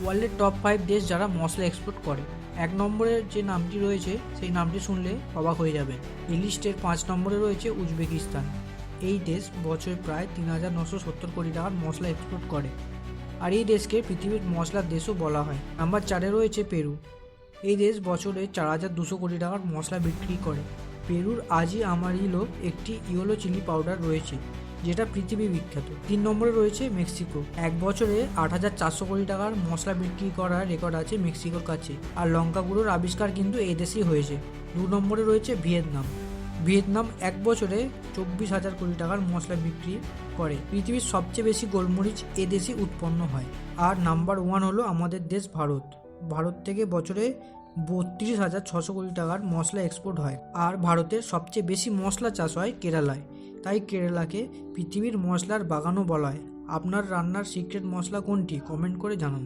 ওয়ার্ল্ডের টপ 5 দেশ যারা মশলা এক্সপোর্ট করে। 1 নম্বরের যে নামটি রয়েছে সেই নামটি শুনলে অবাক হয়ে যাবেন। এই লিস্টের 5 নম্বরে রয়েছে উজবেকিস্তান। এই দেশ বছরে প্রায় ৩,৯৭০ কোটি টাকার মশলা এক্সপোর্ট করে, আর এই দেশকে পৃথিবীর মশলার দেশও বলা হয়। নাম্বার 4-এ রয়েছে পেরু। এই দেশ বছরে 4,200 কোটি টাকার মশলা বিক্রি করে। পেরুর আজি আমারিলো একটি ইয়েলো চিলি পাউডার রয়েছে, যেটা পৃথিবী বিখ্যাত। 3 নম্বরে রয়েছে মেক্সিকো। এক বছরে 8,400 কোটি টাকার মশলা বিক্রি করার রেকর্ড আছে মেক্সিকোর কাছে, আর লঙ্কা গুঁড়োর আবিষ্কার কিন্তু এই দেশেই হয়েছে। 2 নম্বরে রয়েছে ভিয়েতনাম। ভিয়েতনাম এক বছরে 24,000 কোটি টাকার মশলা বিক্রি করে। পৃথিবীর সবচেয়ে বেশি গোলমরিচ এ দেশে উৎপন্ন হয়। আর নাম্বার 1 হলো আমাদের দেশ ভারত। ভারত থেকে বছরে 32,600 কোটি টাকার মশলা এক্সপোর্ট হয়। আর ভারতের সবচেয়ে বেশি মশলা চাষ হয় কেরালায়, তাই কেরালাকে পৃথিবীর মশলার বাগানও বলা হয়। আপনার রান্নার সিক্রেট মশলা কোনটি? কমেন্ট করে জানান।